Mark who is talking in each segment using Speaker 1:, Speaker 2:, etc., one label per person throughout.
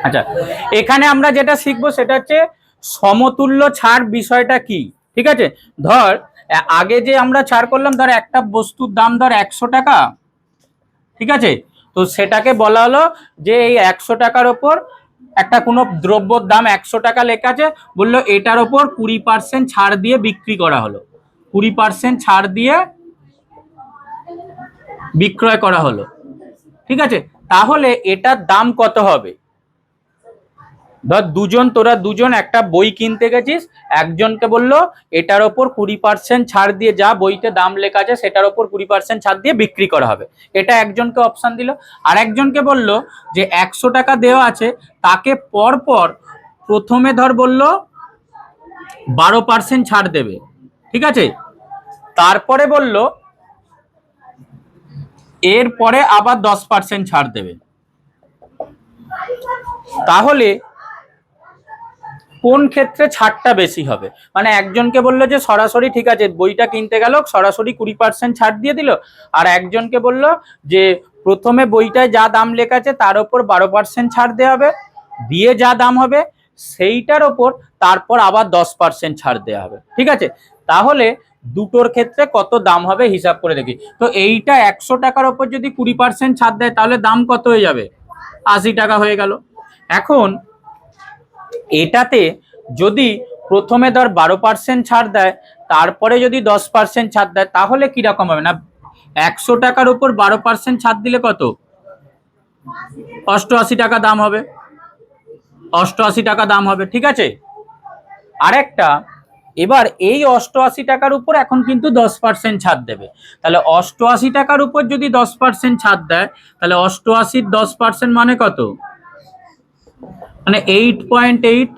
Speaker 1: আচ্ছা, এখানে আমরা যেটা শিখবো সেটা হচ্ছে সমতুল্য ছাড় বিষয়টা কি। ঠিক আছে, ধর আগে যে আমরা ছাড় করলাম, ধর একটা বস্তুর দাম ধর 100 টাকা। ঠিক আছে, তো সেটাকে বলা হলো যে এই 100 টাকার ওপর একটা কোনো দ্রব্যর দাম 100 টাকা লেখা আছে, বললো এটার ওপর 20% ছাড় দিয়ে বিক্রি করা হলো, 20% ছাড় দিয়ে বিক্রয় করা হলো। ঠিক আছে, তাহলে এটার দাম কত হবে? ধর তোরা দুজন একটা বই কিনতে গেছিস, একজনকে বললো এটার ওপর 20% ছাড় দিয়ে, যা বইতে দাম লেখা আছে সেটার ওপর 20% ছাড় দিয়ে বিক্রি করা হবে, এটা একজনকে অপশন দিল। আর একজনকে বললো যে 100 টাকা দেওয়া আছে, তাকে পরপর প্রথমে ধর বললো 12% ছাড় দেবে। ঠিক আছে, তারপরে বললো এরপরে আবার 10% ছাড় দেবে। তাহলে কোন ক্ষেত্রে ছাড়টা বেশি হবে? মানে একজনকে বললো যে সরাসরি ঠিক আছে বইটা কিনতে গেল সরাসরি 20% ছাড় দিয়ে দিল, আর একজনকে বললো যে প্রথমে বইটায় যা দাম লেখা আছে তার উপর 12% ছাড় দেওয়া হবে, দিয়ে যা দাম হবে সেইটার ওপর তারপর আবার 10% ছাড় দেওয়া হবে। ঠিক আছে, তাহলে দুটোর ক্ষেত্রে কত দাম হবে হিসাব করে দেখি। তো এইটা 100 টাকার ওপর যদি 20% ছাড় দেয় তাহলে দাম কত হয়ে যাবে? 80 টাকা হয়ে গেল। এখন এটাতে যদি প্রথমে ধর 12% ছাড় দেয়, তারপরে যদি 10% ছাড় দেয়, তাহলে কিরকম হবে? না 100 টাকার উপর 12% ছাড় দিলে কত? 88 টাকা দাম হবে, 88 টাকা দাম হবে। ঠিক আছে, আরেকটা, এবার এই 88 টাকার উপর এখন কিন্তু 10% ছাড় দেবে, তাহলে 88 টাকার উপর যদি 10% ছাড় দেয়, তাহলে 88-র 10% মানে কত? মানে 8.8,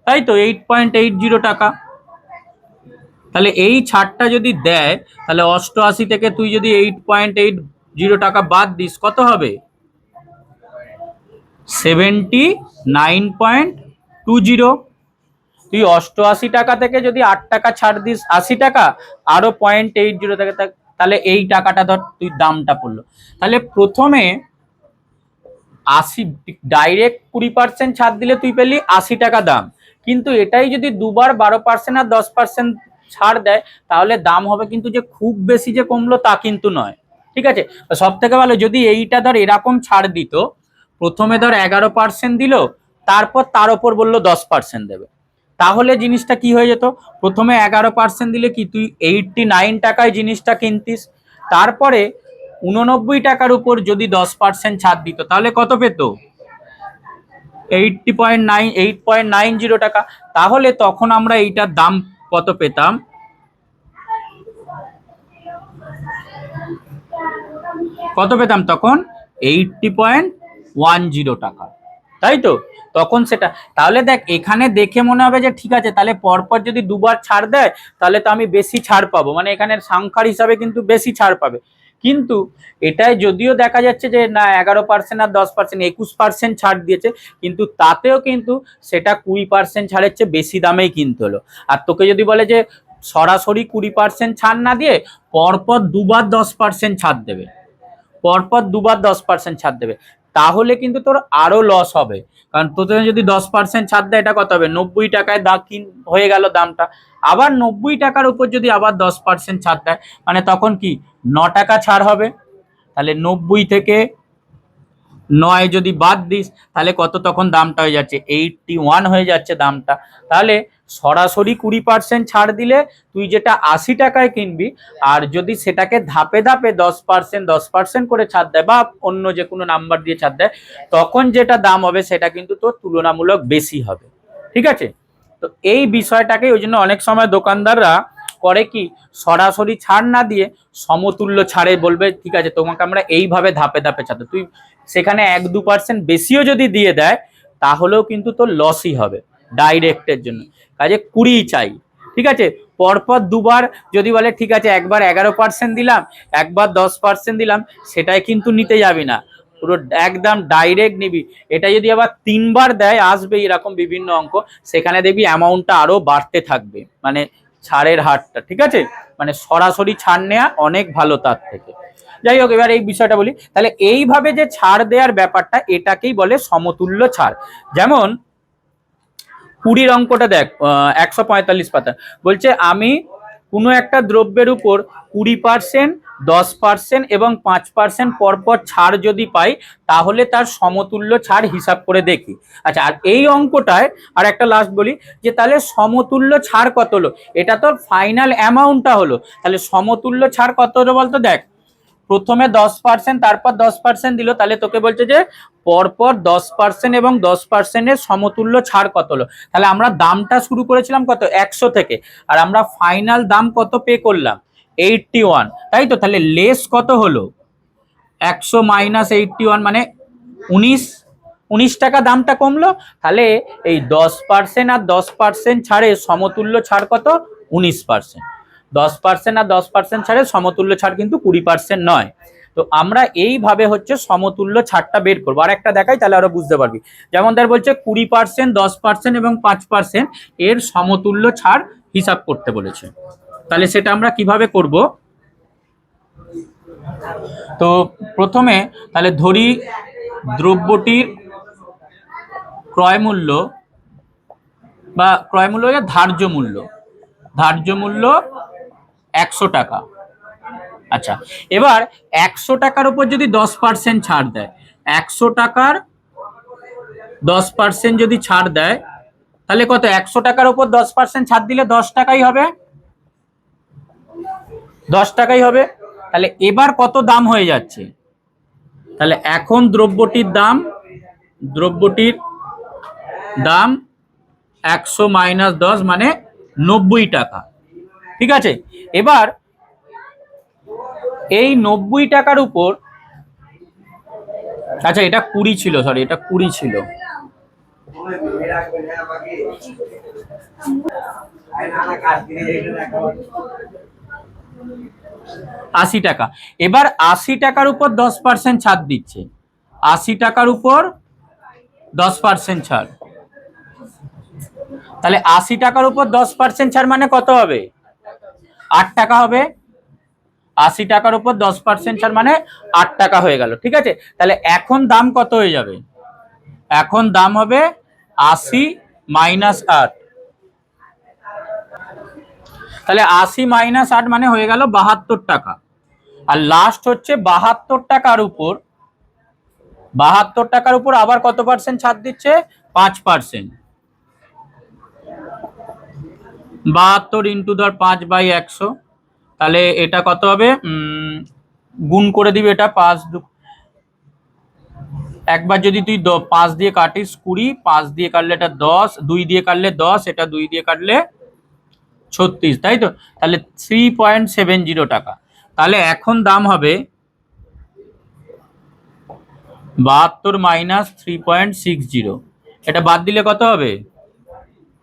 Speaker 1: তাই তো 8.80 টাকা। তাহলে এই ছাড়টা যদি দেয়, তাহলে 88 থেকে তুই যদি 8.80 টাকা বাদ দিস, কত হবে? 79.20। তুই 88 টাকা থেকে যদি 8 টাকা ছাড় দিস 80 টাকা, আরো 0.80 টাকা, তাহলে এই টাকাটা ধর তুই দামটা পড়লো। তাহলে প্রথমে 80 ডাইরেক্ট 20% ছাড় দিলে তুই পেলি 80 টাকা দাম, কিন্তু এটাই যদি দুবার 12% আর 10% ছাড় দেয়, তাহলে দাম হবে কিন্তু যে খুব বেশি যে কমলো তা কিন্তু নয়। ঠিক আছে, সব থেকে ভালো যদি এইটা ধর এরকম ছাড় দিত, প্রথমে ধর 11% দিল, তারপর তার উপর বললো 10% দেবে, তাহলে জিনিসটা কি হয়ে যেত? প্রথমে 11% দিলে কি তুই 89 টাকায় জিনিসটা কিনতিস, তারপরে 89 টাকার উপর যদি 10% ছাড় দিত, তাহলে কত পেত? 8.90 টাকা। তাহলে তখন আমরা এইটার দাম কত পেতাম? কত পেতাম তখন? 80.10 টাকা, তাই তো? তখন সেটা, তাহলে দেখ এখানে দেখে মনে হবে যে ঠিক আছে, তাহলে পরপর যদি দুবার ছাড় দেয় তাহলে তো আমি বেশি ছাড় পাবো, মানে এখানে সংখ্যার হিসাবে কিন্তু বেশি ছাড় পাবে। কিন্তু এটাই যদিও দেখা যাচ্ছে যে না 11% আর 10%, 21% ছাড় দিয়েছে, কিন্তু তাতেও কিন্তু সেটা 20% ছাড়ের চেয়ে বেশি দামেই কিনতে হলো। আর তোকে যদি বলে যে সরাসরি 20% ছাড় না দিয়ে পরপর দুবার 10% ছাড় দেবে, পরপর দুবার 10% ছাড় দেবে, তাহলে কিন্তু তোর আরো লস হবে। কারণ তোদের যদি 10% ছাড় দেয়, এটা কত হবে? 90 টাকায় হয়ে গেল দামটা। আবার 90 টাকার উপর যদি আবার 10% ছাড় দেয়, মানে তখন কি 9 টাকা ছাড় হবে। তাহলে 90 থেকে 9 যদি বাদ দিস, তাহলে কত তখন দামটা হয়ে যাচ্ছে? 81 হয়ে যাচ্ছে দামটা। তাহলে সরাসরি 20% ছাড় দিলে তুই যেটা 80 টাকায় কিনবি, আর যদি সেটাকে ধাপে ধাপে 10% করে ছাড় দেয় বা অন্য যে কোনো নাম্বার দিয়ে ছাড় দেয়, তখন যেটা দাম হবে সেটা কিন্তু তোর তুলনামূলক বেশি হবে। ঠিক আছে, তো এই বিষয়টাকে ওই জন্য অনেক সময় দোকানদাররা করে কি, সরাসরি ছাড় না দিয়ে সমতুল্য ছাড়ে বলবে ঠিক আছে তোমাকে আমরা এইভাবে ধাপে ধাপে ছাড়তে, তুই সেখানে 1-2% বেশিও যদি দিয়ে দেয়, তাহলেও কিন্তু তোর লসই হবে ডাইরেক্টের জন্য। কাজে 20 চাই। ঠিক আছে, পরপর দুবার যদি বলে ঠিক আছে একবার 11% দিলাম, একবার 10% দিলাম, সেটাই কিন্তু নিতে যাবি না, পুরো একদম ডাইরেক্ট নিবি। এটা যদি আবার 3বার দেয়, আসবে এরকম বিভিন্ন অঙ্ক, সেখানে দেখবি অ্যামাউন্টটা আরো বাড়তে থাকবে, মানে ছাড়ের হারটা। ঠিক আছে, মানে সরাসরি ছাড় নেওয়া অনেক ভালো তার থেকে। যাই হোক, এবার এই বিষয়টা বলি। তাহলে এইভাবে যে ছাড় দেওয়ার ব্যাপারটা, এটাকেই বলে সমতুল্য ছাড়। যেমন 20 অঙ্কটা দেখ, 145 পাতা বলছে আমি কোনো একটা দ্রব্যের উপর 20%, 10% এবং 5% পরপর ছাড় যদি পাই, তাহলে তার সমতুল্য ছাড় হিসাব করে দেখি। আচ্ছা, আর এই অঙ্কটায় আর একটা লাস্ট বলি, যে তাহলে সমতুল্য ছাড় কত হলো, এটা তো ফাইনাল অ্যামাউন্টটা হলো, তাহলে সমতুল্য ছাড় কত হলো বলতো। দেখ, প্রথমে 10%, তারপর 10% দিল, তাহলে তোকে বলছে যে পরপর 10% এবং 10%-এর সমতুল্য ছাড় কত হলো। তাহলে আমরা দামটা শুরু করেছিলাম কত, 100 থেকে, আর আমরা ফাইনাল দাম কত পে করলাম, 81, তাই তো। তাহলে লেস কত হলো, 100 মাইনাস 81 মানে 19 টাকা দামটা কমলো। তাহলে এই 10% আর 10% ছাড়ে সমতুল্য ছাড় কত, 19%। 10% আর 10% ছাড়ে সমতুল্য ছাড় কিন্তু 20% নয়। তো আমরা এইভাবে হচ্ছে সমতুল্য ছাড়টা বের করবো। আর একটা দেখাই, তাহলে আরো বুঝতে পারবি। যেমন তার বলছে 20%, 10% এবং 5% এর সমতুল্য ছাড় হিসাব করতে বলেছে। তাহলে সেটা আমরা কিভাবে করব, তো প্রথমে তাহলে ধরি দ্রব্যটির ক্রয় মূল্য বা ক্রয় মূল্য ধার্য মূল্য, ধার্য মূল্য 100 টাকা। আচ্ছা, এবার 100 টাকার উপর যদি 10% ছাড় দেয়, 100 টাকার 10% যদি ছাড় দেয়, তাহলে কত, 100 টাকার উপর 10% ছাড় দিলে 10 টাকাই হবে, 10 টাকাই হবে। তাহলে এবার কত দাম হয়ে যাচ্ছে, তাহলে এখন দ্রব্যটির দাম 100 মাইনাস 10 মানে 90 টাকা। ঠিক আছে, এবার এই 90 টাকার উপর, আচ্ছা এটা 20 ছিল, সরি এটা 20 ছিল, 80 টাকা। এবার 80 টাকার উপর 10% ছাড় দিচ্ছে, 80 টাকার উপর 10% ছাড়, তাহলে 80 টাকার উপর 10% ছাড় মানে কত হবে, 8 টাকা হবে। 80 টাকার উপর 10% ছাড় মানে 8 টাকা হয়ে গেল। ঠিক আছে, তাহলে এখন দাম কত হয়ে যাবে, এখন দাম হবে 80 মাইনাস 8, তাহলে 80 মাইনাস 8 মানে হয়ে গেল 72 টাকা। আর লাস্ট হচ্ছে 72 টাকার উপর, 72 টাকার উপর আবার কত পার্সেন্ট ছাড় দিচ্ছে, 5%। 72 ইন্টু ধর 5/100, তাহলে এটা কত হবে, গুণ করে দিবি, এটা 5 একবার যদি তুই 5 দিয়ে কাটিস 20, 5 দিয়ে কাটলে এটা 10, 2 দিয়ে কাটলে 10, এটা 2 দিয়ে কাটলে 36, তাই তো। তাহলে 3.70 টাকা। তাহলে এখন দাম হবে 72 মাইনাস 3.60, এটা বাদ দিলে কত হবে,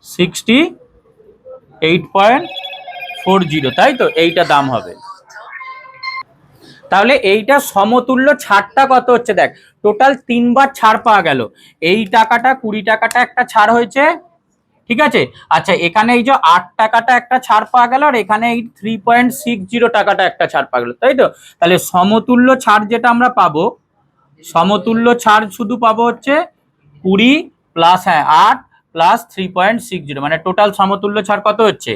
Speaker 1: 68.40, তাই তো, এইটা দাম হবে। তাহলে এইটা সমতুল্য ছাড়টা কত হচ্ছে, দেখ টোটাল 3 বার ছাড় পাওয়া গেল। এই টাকাটা 20 টাকাটা একটা ছাড় হয়েছে, ঠিক আছে। আচ্ছা, এখানে এই যে 8 টাকাটা একটা ছাড় পাওয়া গেল, আর এখানে এই 3.60 টাকাটা একটা ছাড় পাওয়া গেল, তাই তো। তাহলে সমতুল্য ছাড় যেটা আমরা পাবো, সমতুল্য ছাড় শুধু পাবো হচ্ছে 20 প্লাস 8 প্লাস 3.60, মানে টোটাল সমতুল্য ছাড় কত হচ্ছে,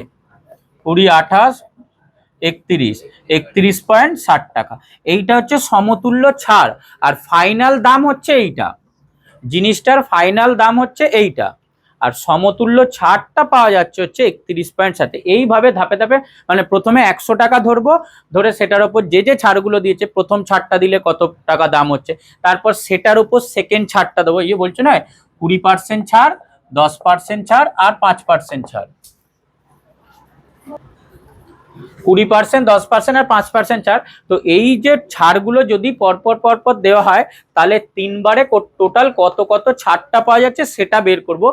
Speaker 1: 20, 28, 31.60 টাকা। এইটা হচ্ছে সমতুল্য ছাড়, আর ফাইনাল দাম হচ্ছে এইটা, জিনিসটার ফাইনাল দাম হচ্ছে এইটা, আর সমতুল্য ছাড়টা পাওয়া যাচ্ছে হচ্ছে 31.60। এইভাবে ধাপে ধাপে, মানে প্রথমে 100 টাকা ধরবো, ধরে সেটার উপর যে যে ছাড়গুলো দিয়েছে, প্রথম ছাড়টা দিলে কত টাকা দাম হচ্ছে, তারপর সেটার উপর সেকেন্ড ছাড়টা দেবো, এই বলছে না 20% ছাড়, 10% ছাড় আর 5% ছাড়, 20%, 10% আর 5% ছাড়। তো এই যে ছাড়গুলো যদি পরপর পরপর দেওয়া হয়, তাহলে 3 বারে টোটাল কত কত ছাড়টা পাওয়া যাচ্ছে সেটা বের করব,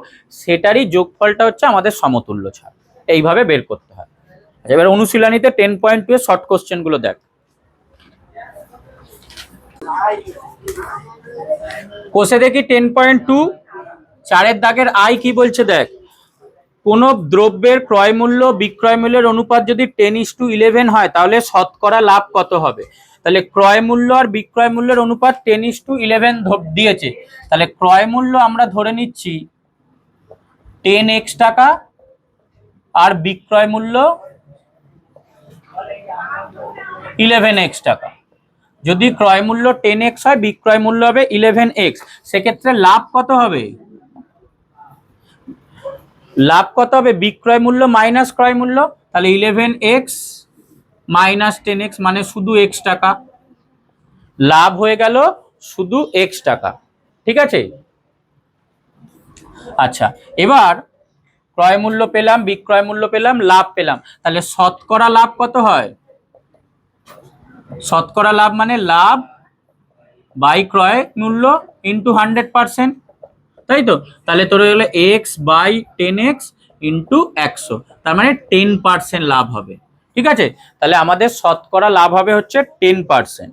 Speaker 1: সেটারই যোগফলটা হচ্ছে আমাদের সমতুল্য ছাড়। এইভাবে বের করতে হয়। আচ্ছা, এবার অনুশীলনীতে 10.2 এর শর্ট কোশ্চেন গুলো দেখ। কোষে দেখি 10.2, 4 দাগের আই কি বলছে দেখ, কোন দ্রব্যের ক্রয় মূল্য বিক্রয় মূল্যের অনুপাত যদি 10:11 হয়, তাহলে শতকরা লাভ কত হবে। তাহলে ক্রয় মূল্য আর বিক্রয় মূল্যের অনুপাত 10:11 দিয়েছে। তাহলে ক্রয় মূল্য আমরা ধরে নিচ্ছি 10x টাকা আর বিক্রয় মূল্য 11x টাকা। যদি ক্রয় মূল্য 10x হয়, বিক্রয় মূল্য হবে 11x, সেক্ষেত্রে লাভ কত হবে? লাভ কত হবে? বিক্রয় মূল্য মাইনাস ক্রয় মূল্য, তাহলে 11x মাইনাস 10x মানে শুধু x টাকা, লাভ হয়ে গেল শুধু x টাকা। ঠিক আছে, আচ্ছা এবার ক্রয় মূল্য পেলাম, বিক্রয় মূল্য পেলাম, লাভ পেলাম, তাহলে শতকরা লাভ কত হয়? শতকরা লাভ মানে লাভ বাই ক্রয় মূল্য ইন্টু 100%, তাই তো? তাহলে তোর হয়ে গেলো x/10x ইন্টু 100, তার মানে 10% লাভ হবে। ঠিক আছে, তাহলে আমাদের শতকরা লাভ হবে হচ্ছে 10%।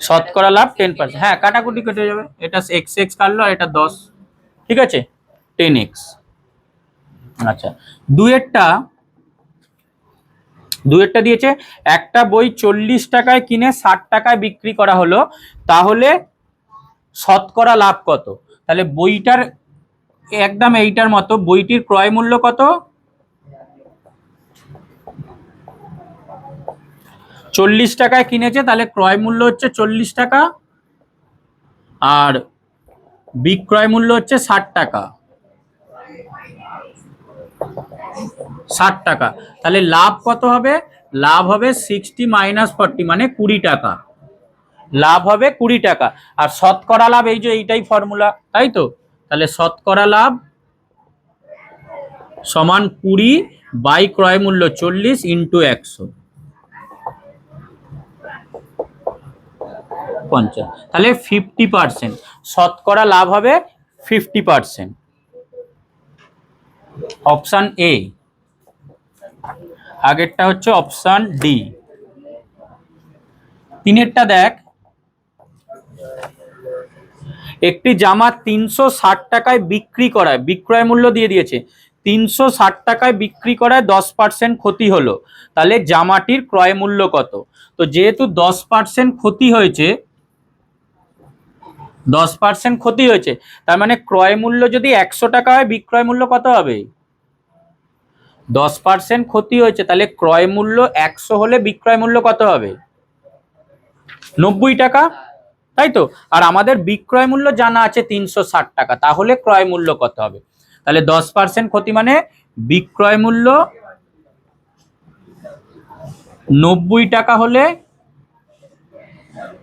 Speaker 1: শতকরা লাভ 10%। হ্যাঁ, কাটাকুটি কেটে যাবে, এটা x কাটলো আর এটা 10। ঠিক আছে, 10x। আচ্ছা, দুয়েরটা দিয়েছে একটা বই 40 টাকায় কিনে 60 টাকায় বিক্রি করা হলো, তাহলে শতকরা লাভ কত? তাহলে বইটার একদম এইটার মতো, বইটির ক্রয় মূল্য কত? 40 টাকায় কিনেছে, তাহলে ক্রয় মূল্য হচ্ছে 40 টাকা আর বিক্রয় মূল্য হচ্ছে 60 টাকা। 60 টাকা, তাহলে লাভ কত হবে? লাভ হবে 60 মাইনাস 40 মানে 20 টাকা। লাভ হবে 20 টাকা। আর শতকরা লাভ এই যে এইটাই ফর্মুলা, তাই তো? তাহলে শতকরা লাভ সমান 20 বাই ক্রয় মূল্য 40 ইন্টু 100, 50, তাহলে 50%। শতকরা লাভ হবে 50%। Option A. আগেরটা হচ্ছে অপশন ডি। তিনেরটা দেখ, একটি জামা 360 টাকায় বিক্রি করায়, বিক্রয় মূল্য দিয়ে দিয়েছে 360 টাকায় বিক্রি করায় 10% ক্ষতি হলো, তাহলে জামাটির ক্রয় মূল্য কত? তো যেহেতু 10% ক্ষতি হয়েছে, 10% ক্ষতি হয়েছে, তার মানে ক্রয় মূল্য যদি 100 টাকা হয়, বিক্রয় মূল্য কত হবে? 10% ক্ষতি হয়েছে, তাহলে ক্রয় মূল্য 100 হলে বিক্রয় মূল্য কত হবে? 90 টাকা, তাই তো? আর আমাদের বিক্রয় মূল্য জানা আছে 360 টাকা, তাহলে ক্রয় মূল্য কত হবে? তাহলে 10% ক্ষতি মানে বিক্রয় মূল্য 90 টাকা হলে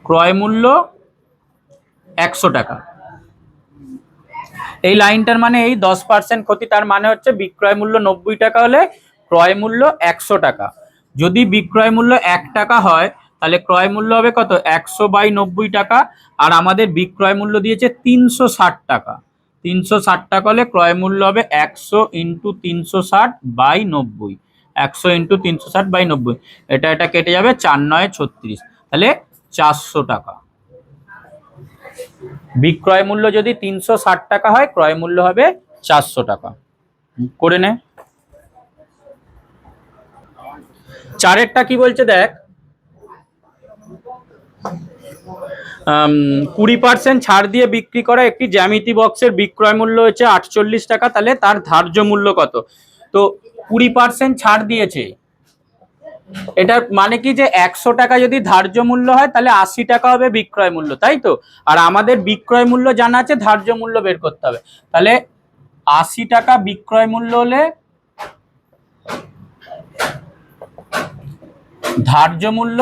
Speaker 1: ক্রয় মূল্য 100 টাকা। এই লাইনটার মানে এই 10% ক্ষতি, তার মানে হচ্ছে বিক্রয় মূল্য 90 টাকা হলে ক্রয় মূল্য 100 টাকা। যদি বিক্রয় মূল্য 1 টাকা হয়, তাহলে ক্রয় মূল্য হবে কত? 100/90 টাকা। আর আমাদের বিক্রয় মূল্য দিয়েছে 360 টাকা। 360 টাকা হলে ক্রয় মূল্য হবে 100 ইন্টু 360/90, 100 ইন্টু 360/90, এটা কেটে যাবে, 4×9 = 36, তাহলে 400 টাকা। বিক্রয় মূল্য যদি 360 টাকা হয়, ক্রয় মূল্য হবে 400 টাকা। করে নে। চারেরটা কি বলছে দেখ, 20% ছাড় দিয়ে বিক্রি করা একটি জ্যামিতি বক্সের বিক্রয় মূল্য হচ্ছে 48 টাকা, তাহলে তার ধার্য মূল্য কত? তো 20% ছাড় দিয়েছে, এটা মানে কি যে 100 টাকা যদি ধার্য মূল্য হয়, তাহলে 80 টাকা হবে বিক্রয় মূল্য, তাই তো? আর আমাদের বিক্রয় মূল্য জানা আছে, ধার্য মূল্য বের করতে হবে। তাহলে 80 টাকা বিক্রয় মূল্য হলে ধার্য মূল্য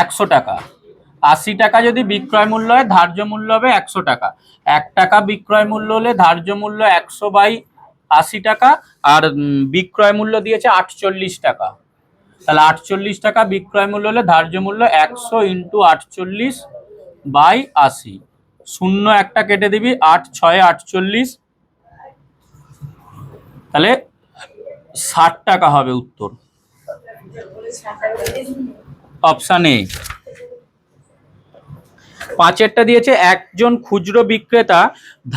Speaker 1: 100 টাকা। 80 টাকা যদি বিক্রয় মূল্য হয়, ধার্য মূল্য হবে 100 টাকা। 1 টাকা বিক্রয় মূল্য হলে ধার্য মূল্য 100/80 টাকা, আর বিক্রয় মূল্য দিয়েছে 48 টাকা। তাহলে 48 টাকা বিক্রয় মূল্য হলে ধার্য মূল্য 100 ইন্টু 48/80, শূন্য একটা কেটে দিবি, 8×6 = 48, তাহলে 60 টাকা হবে উত্তর। Option A. পাঁচেরটা দিয়েছে একজন খুচরো বিক্রেতা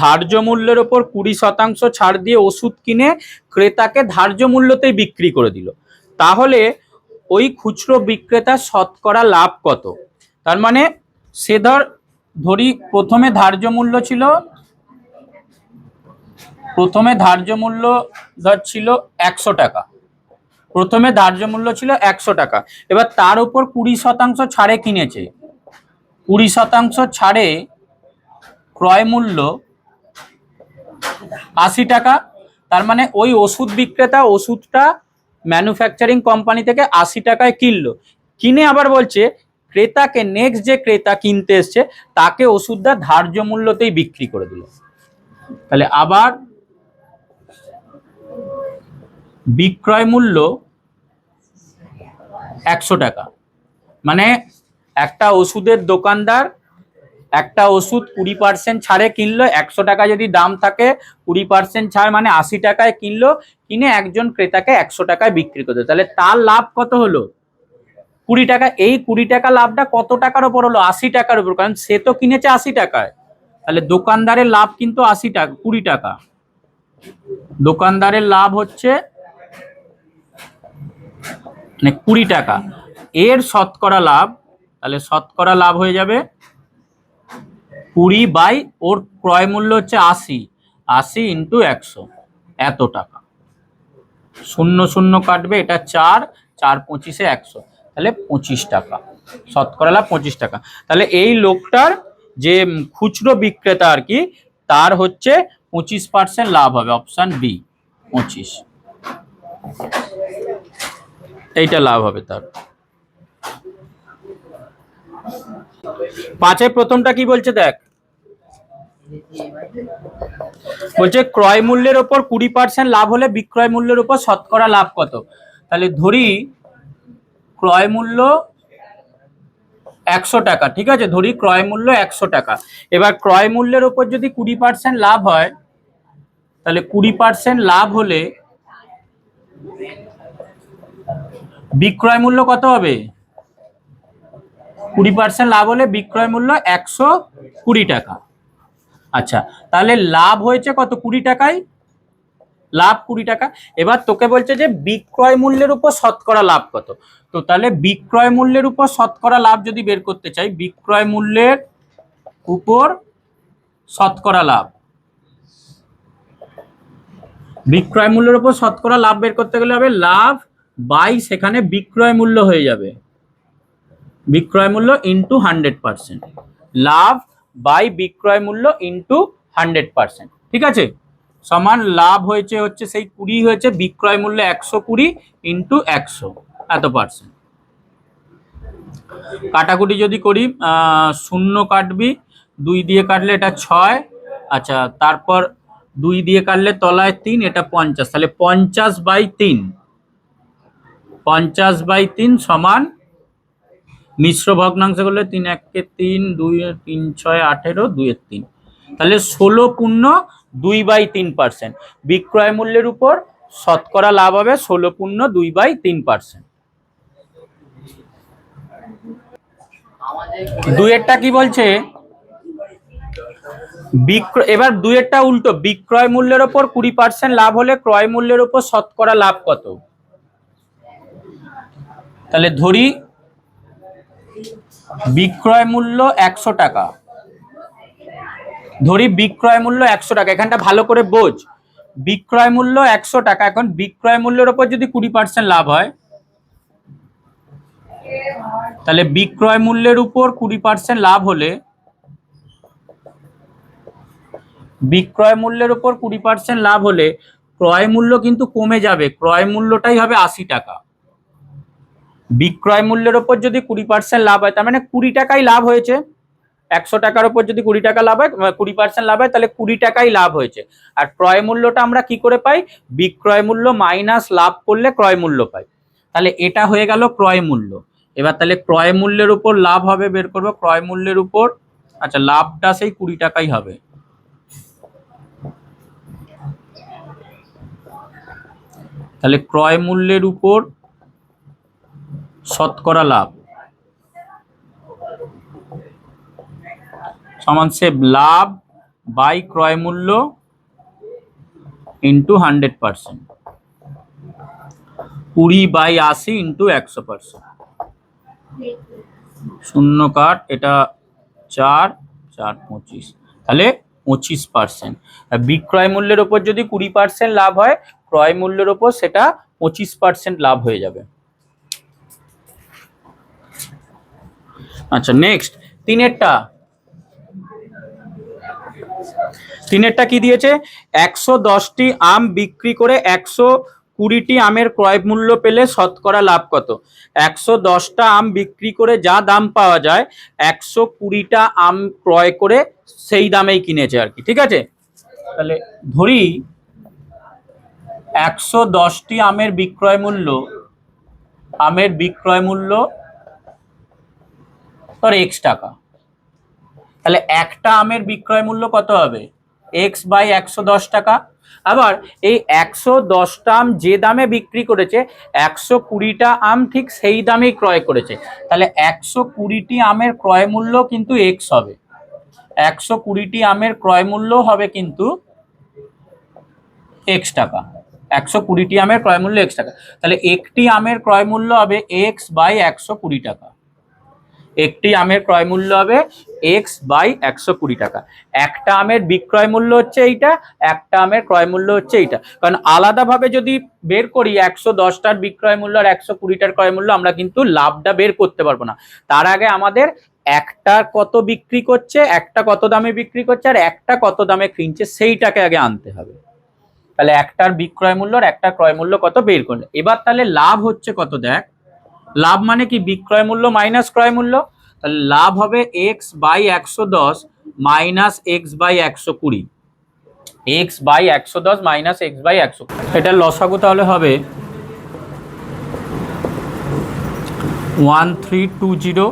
Speaker 1: ধার্য মূল্যের ওপর 20% ছাড় দিয়ে ওষুধ কিনে ক্রেতাকে ধার্য মূল্যতেই বিক্রি করে দিল, তাহলে ওই খুচরো বিক্রেতার শতকরা লাভ কত। তার মানে সে ধরি প্রথমে ধার্য মূল্য ছিল, ধর ছিল 100 টাকা, প্রথমে ধার্য মূল্য ছিল 100 টাকা। এবার তার উপর 20% ছাড়ে কিনেছে, 20% ছাড়ে ক্রয় মূল্য 80 টাকা। তার মানে ওই ওষুধ বিক্রেতা ওষুধটা ম্যানুফ্যাকচারিং কোম্পানি থেকে 80 টাকায় কিনলো, কিনে আবার বলছে ক্রেতাকে, নেক্সট যে ক্রেতা কিনতে এসছে তাকে ওষুধটা ধার্য মূল্যতেই বিক্রি করে দিল। তাহলে আবার বিক্রয় মূল্য 100 টাকা, মানে একটা ওষুধের দোকানদার একটা ওষুধ 20% ছাড়ে কিনলো, 100 টাকা যদি দাম থাকে 20% ছাড় মানে 80 টাকায় কিনলো, কিনে একজন ক্রেতাকে 100 টাকায় বিক্রি করতে, তাহলে তার লাভ কত হলো 20 টাকা। এই 20 টাকা লাভটা কত টাকার উপর হলো 80 টাকার উপর, কারণ সে তো কিনেছে 80 টাকায়। তাহলে দোকানদারের লাভ কিন্তু 80 টাকা, 20 টাকা। দোকানদারের লাভ হচ্ছে মানে 20 টাকা, এর শতকরা লাভ, তাহলে শতকরা লাভ হয়ে যাবে 20 বাই ওর ক্রয় মূল্য হচ্ছে 80, 80 ইন্টু 100, এত টাকা। 0 0 কাটবে, এটা 4, 4 25 100, তাহলে 25 টাকা শতকরা লাভ, 25 টাকা। তাহলে এই লোকটার যে খুচরো বিক্রেতা আর কি, তার হচ্ছে 25% লাভ হবে, অপশন বি 25, এইটা লাভ হবে তার। 5 প্রথমটা কি বলছে দেখ, বলছে ক্রয় মূল্যের উপর 20% লাভ হলে বিক্রয় মূল্যের উপর শতকরা লাভ কত। তাহলে ধরি ক্রয় মূল্য 100 টাকা, ঠিক আছে, ধরি ক্রয় মূল্য 100 টাকা। এবার ক্রয় মূল্যের উপর যদি 20% লাভ হয়, তাহলে 20% লাভ হলে বিক্রয় মূল্য কত হবে, 20% লাভ হলে বিক্রয় মূল্য 120 টাকা। আচ্ছা, তাহলে লাভ হয়েছে কত 20 টাকায়, লাভ 20 টাকা। এবার তোকে বলছে যে বিক্রয় মূল্যের উপর শতকরা লাভ কত। তো তাহলে বিক্রয় মূল্যের উপর শতকরা লাভ যদি বের করতে চাই, বিক্রয় মূল্যের উপর শতকরা লাভ, বিক্রয় মূল্যের উপর শতকরা লাভ বের করতে গেলে হবে লাভ বাই সেখানে বিক্রয় মূল্য হয়ে যাবে, বিক্রয় মূল্য ইন্টু 100%, লাভ বাই বিক্রয় মূল্য ইন্টু 100%, ঠিক আছে, সমান লাভ হয়েছে হচ্ছে সেই 20 হয়েছে, বিক্রয় মূল্য 120 ইন্টু 100, এত পার্সেন্ট। কাটাকুটি যদি করি 0 কাটবি, 2 দিয়ে কাটলে এটা 6, আচ্ছা তারপর 2 দিয়ে কাটলে তলায় 3, এটা 50, তাহলে 50/3, 50/3 সমান মিশ্র ভগ্নাংশ করলে 3 1 3, 2 3 6 18, 2 3, তাহলে 16.2/3%। বিক্রয় মূল্যের উপর শতকরা লাভ হবে 16.2/3%। দুইয়েরটা কি বলছে, এবার দুইয়েরটা উল্টো, বিক্রয় মূল্যের উপর 20% লাভ হলে ক্রয় মূল্যের উপর শতকরা লাভ কত। তাহলে ধরি বিক্রয় মূল্য 100 টাকা, ধরি বিক্রয় মূল্য 100 টাকা, এখানটা ভালো করে বোঝ, বিক্রয় মূল্য 100 টাকা। এখন বিক্রয় মূল্যের উপর যদি 20% লাভ হয়, তাহলে বিক্রয় মূল্যের উপর 20% লাভ হলে, বিক্রয় মূল্যের উপর 20% লাভ হলে ক্রয় মূল্য কিন্তু কমে যাবে, ক্রয় মূল্যটাই হবে 80 টাকা। বিক্রয় মূল্যের উপর যদি 20% লাভ হয়, তার মানে 20 টাকাই লাভ হয়েছে, 100 টাকার উপর যদি 20 টাকা লাভ হয়, 20% লাভ হয়, তাহলে 20 টাকাই লাভ হয়েছে। আর ক্রয় মূল্যটা আমরা কি করে পাই, বিক্রয় মূল্য মাইনাস লাভ করলে ক্রয় মূল্য পাই। তাহলে এটা হয়ে গেল ক্রয় মূল্য। এবার তাহলে ক্রয় মূল্যের উপর লাভ হবে বের করবো, ক্রয় মূল্যের উপর, আচ্ছা লাভটা সেই 20 টাকাই হবে। তাহলে ক্রয় মূল্যের উপর শতকরা লাভ সমান সে লাভ বাই ক্রয় মূল্য ইন্টু 100%। 20/80 ইন্টু 100%। শূন্য কাট, এটা 4 4 25, তাহলে 25%। বিক্রয় মূল্যের ওপর যদি 20% লাভ হয়, ক্রয় মূল্যের ওপর সেটা 25% লাভ হয়ে যাবে। আচ্ছা, নেক্সট তিনেরটা কি দিয়েছে? 110টি আম বিক্রি করে 120টি আমের ক্রয় মূল্য পেলে শতকরা লাভ কত? 110টা আম বিক্রি করে যা দাম পাওয়া যায়, 120টা আম ক্রয় করে সেই দামেই কিনেছে আর কি, ঠিক আছে? তাহলে ধরি 110টি আমের বিক্রয় মূল্য ধর x টাকা, তাহলে একটা আমের বিক্রয় মূল্য কত হবে? x/110 টাকা। আবার এই 110টা আম যে দামে বিক্রি করেছে, 120টা আম ঠিক সেই দামেই ক্রয় করেছে, তাহলে 120টি আমের ক্রয় মূল্য কিন্তু x হবে। 120টি আমের ক্রয় মূল্য হবে কিন্তু x টাকা। 120টি আমের ক্রয় মূল্য x টাকা, তাহলে একটি আমের ক্রয় মূল্য হবে x/120 টাকা। একটি আমের ক্রয় মূল্য হবে x/120 টাকা। একটা আমের বিক্রয় মূল্য হচ্ছে এইটা, একটা আমের ক্রয় মূল্য হচ্ছে এইটা। কারণ আলাদাভাবে যদি বের করি 110টার বিক্রয় মূল্য আর 120টার ক্রয় মূল্য, আমরা কিন্তু লাভটা বের করতে পারবো না। তার আগে আমাদের একটা কত বিক্রি করছে, একটা কত দামে বিক্রি করছে, আর একটা কত দামে কিনছে সেইটাকে আগে আনতে হবে। তাহলে একটার বিক্রয় মূল্য আর একটা ক্রয় মূল্য কত বের করলে, এবার তাহলে লাভ হচ্ছে কত দেখ। লাভ মানে কি? বিক্রয় মূল্য মাইনাস ক্রয় মূল্য। তাহলে লাভ হবে x/110 minus x/120। x/110 minus x/120, এটার লসাগু তাহলে হবে 1320।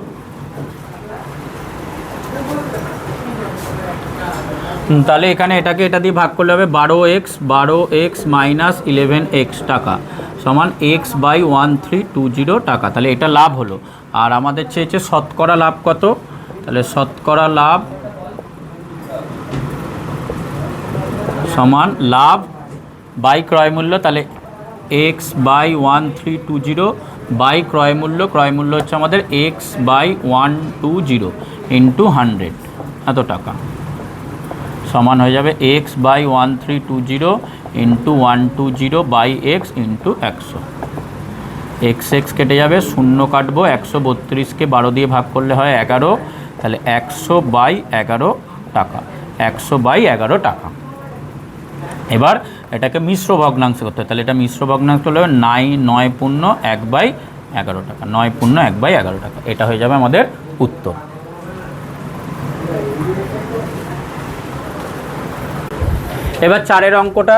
Speaker 1: তাহলে এখানে এটাকে এটা দিয়ে ভাগ করলে হবে 12x মাইনাস 11x টাকা সমান x/1320 টাকা। তাহলে এটা লাভ হলো। আর আমাদের চেয়েছে শতকরা লাভ কত, তাহলে শতকরা লাভ সমান লাভ বাই ক্রয় মূল্য। তাহলে x/1320 বাই ক্রয় মূল্য হচ্ছে আমাদের x/120 ইন্টু 100 এত টাকা, সমান হয়ে যাবে x/1320 into 120 by X into 100। x কেটে যাবে, শূন্য কাটবো, 132কে 12 দিয়ে ভাগ করলে হয় 11, তাহলে 100/11 টাকা। 100/11 টাকা। এবার এটাকে মিশ্র ভগ্নাংশ করতে হয়, তাহলে এটা মিশ্র ভগ্নাংশ হলে 9×1/11 টাকা। 9×1/11 টাকা, এটা হয়ে যাবে আমাদের উত্তর। এবার 4এর অঙ্কটা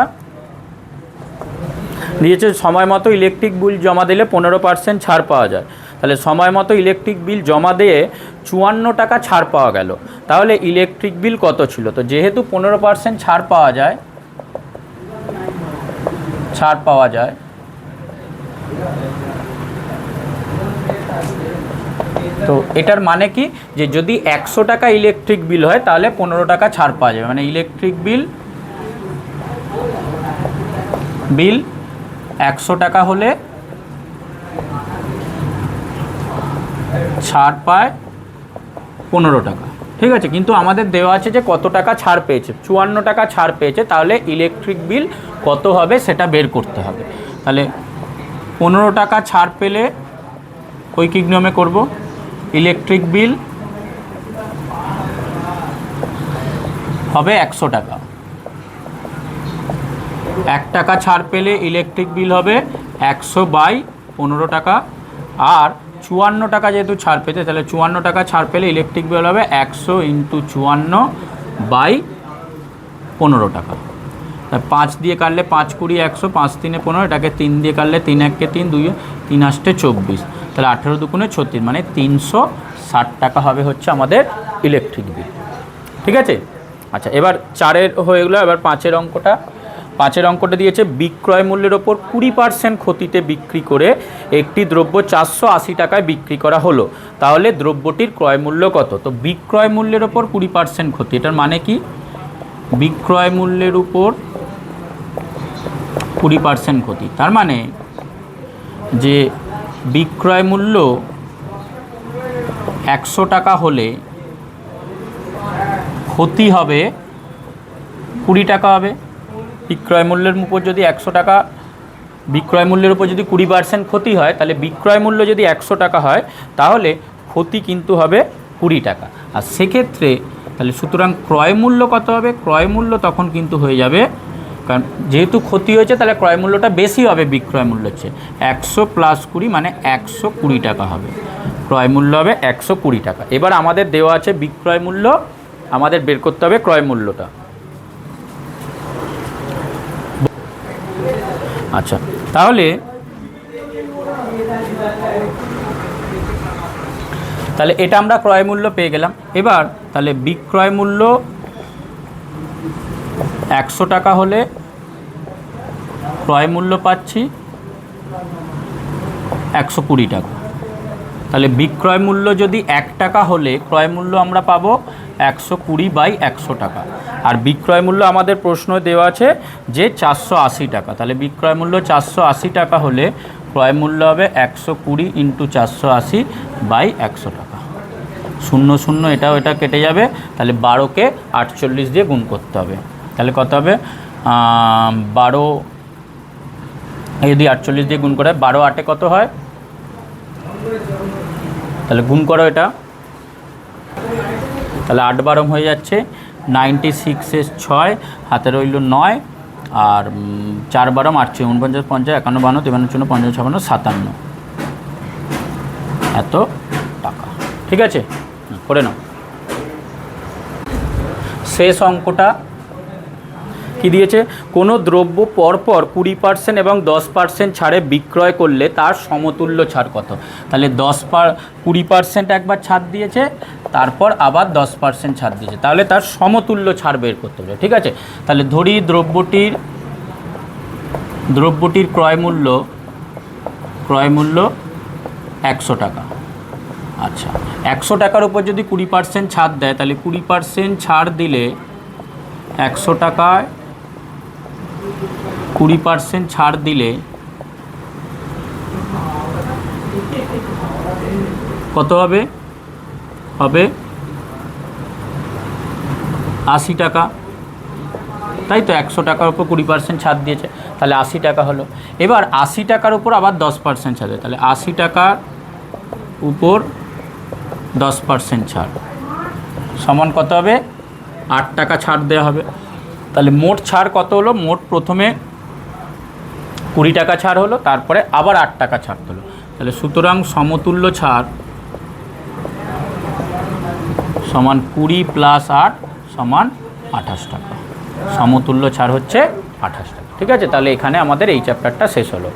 Speaker 1: দিয়েছে, সময় মতো ইলেকট্রিক বিল জমা দিলে 15% ছাড় পাওয়া যায়। তাহলে সময় মতো ইলেকট্রিক বিল জমা দিয়ে 54 টাকা ছাড় পাওয়া গেল, তাহলে ইলেকট্রিক বিল কত ছিল? তো যেহেতু 15% ছাড় পাওয়া যায়, তো এটার মানে কি, যে যদি 100 টাকা ইলেকট্রিক বিল হয় তাহলে 15 টাকা ছাড় পাওয়া যাবে। মানে ইলেকট্রিক বিল 100 টাকা হলে ছাড় পায় 15 টাকা, ঠিক আছে? কিন্তু আমাদের দেওয়া আছে যে কত টাকা ছাড় পেয়েছে, 54 টাকা ছাড় পেয়েছে, তাহলে ইলেকট্রিক বিল কত হবে সেটা বের করতে হবে। তাহলে 15 টাকা ছাড় পেলে ঐকিক নিয়মে করব, ইলেকট্রিক বিল হবে 100 টাকা। 1 টাকা ছাড় পেলে ইলেকট্রিক বিল হবে 100/15 টাকা। আর 54 টাকা যেহেতু ছাড় পেতে, তাহলে 54 টাকা ছাড় পেলে ইলেকট্রিক বিল হবে 100 × 54/15 টাকা। 5 দিয়ে কাটলে 5 × 20 100, 5 × 3 = 15, এটাকে 3 দিয়ে কাটলে 3 × 1 = 3, 2 3 × 8 = 24, তাহলে 18 × 2 = 36, মানে 360 টাকা হবে হচ্ছে আমাদের ইলেকট্রিক বিল, ঠিক আছে? আচ্ছা, এবার 4-এর হয়ে গেলো। এবার 5-এর অঙ্কটা। 5-এর অঙ্কটা দিয়েছে, বিক্রয় মূল্যের ওপর 20% ক্ষতিতে বিক্রি করে একটি দ্রব্য 480 টাকায় বিক্রি করা হলো, তাহলে দ্রব্যটির ক্রয় মূল্য কত? তো বিক্রয় মূল্যের ওপর 20% ক্ষতি, এটার মানে কি? বিক্রয় মূল্যের উপর 20% ক্ষতি, তার মানে যে বিক্রয় মূল্য 100 টাকা হলে ক্ষতি হবে 20 টাকা হবে। বিক্রয় মূল্যের উপর যদি 100 টাকা, বিক্রয় মূল্যের উপর যদি 20% ক্ষতি হয়, তাহলে বিক্রয় মূল্য যদি 100 টাকা হয় তাহলে ক্ষতি কিন্তু হবে 20 টাকা। আর সেক্ষেত্রে তাহলে সুতরাং ক্রয় মূল্য কত হবে? ক্রয় মূল্য তখন কিন্তু হয়ে যাবে, কারণ যেহেতু ক্ষতি হয়েছে তাহলে ক্রয় মূল্যটা বেশি হবে বিক্রয় মূল্যের চেয়ে, 100 + 20 মানে 120 টাকা হবে। ক্রয় মূল্য হবে 120 টাকা। এবার আমাদের দেওয়া আছে বিক্রয় মূল্য, আমাদের বের করতে হবে ক্রয় মূল্যটা। আচ্ছা, তাহলে এটা আমরা ক্রয় মূল্য পেয়ে গেলাম। এবার তাহলে বিক্রয় মূল্য 100 টাকা হলে ক্রয় মূল্য পাচ্ছি 120 টাকা। তাহলে বিক্রয় মূল্য যদি 1 টাকা হলে ক্রয় মূল্য আমরা পাবো 120/100 টাকা। আর বিক্রয় মূল্য আমাদের প্রশ্ন দেওয়া আছে যে 480 টাকা। তাহলে বিক্রয় মূল্য 480 টাকা হলে ক্রয় মূল্য হবে 120 × 480/100 টাকা। 0 0 এটাও এটা কেটে যাবে। তাহলে 12কে 48 দিয়ে গুণ করতে হবে। তাহলে কত হবে? 12 যদি 48 দিয়ে গুণ করে 12 8 কত হয়? তাহলে গুণ করো এটা। তাহলে 8 12 হয়ে যাচ্ছে 96 6, হাতে রইল 9, আর 4 12 8 49 50 51 52 53 54 55 57, এত টাকা। ঠিক আছে, করে নাও। শেষ অঙ্কটা কি দিয়েছে? কোনো দ্রব্য পরপর 20% এবং 10% ছাড়ে বিক্রয় করলে তার সমতুল্য ছাড় কত? তাহলে 20% একবার ছাড় দিয়েছে, তারপর আবার 10% ছাড় দিয়েছে, তাহলে তার সমতুল্য ছাড় বের করতে হবে। ঠিক আছে, তাহলে ধরি দ্রব্যটির ক্রয় মূল্য 100 টাকা। আচ্ছা, 100 টাকার উপর যদি 20% ছাড় দেয়, তাহলে 20% ছাড় দিলে 100 টাকায় 20% ছাড় দিলে কত হবে? হবে 80 টাকা। তাই তো, 100 টাকার উপর 20% ছাড় দিয়েছে, তাহলে 80 টাকা হলো। এবার 80 টাকার উপর আবার 10% ছাড় দেয়, তাহলে 80 টাকার উপর 10% ছাড় সমান কত হবে? 8 টাকা ছাড় দেওয়া হবে। তাহলে মোট ছাড় কত হলো? মোট প্রথমে 20 টাকা ছাড় হলো, তারপরে আবার 8 টাকা ছাড় হলো। তাহলে সুতরাং সমতুল্য ছাড় সমান 20 + 8 সমান 28 টাকা। সমতুল্য ছাড় হচ্ছে 28 টাকা। ঠিক আছে, তাহলে এখানে আমাদের এই চ্যাপ্টারটা শেষ হলো।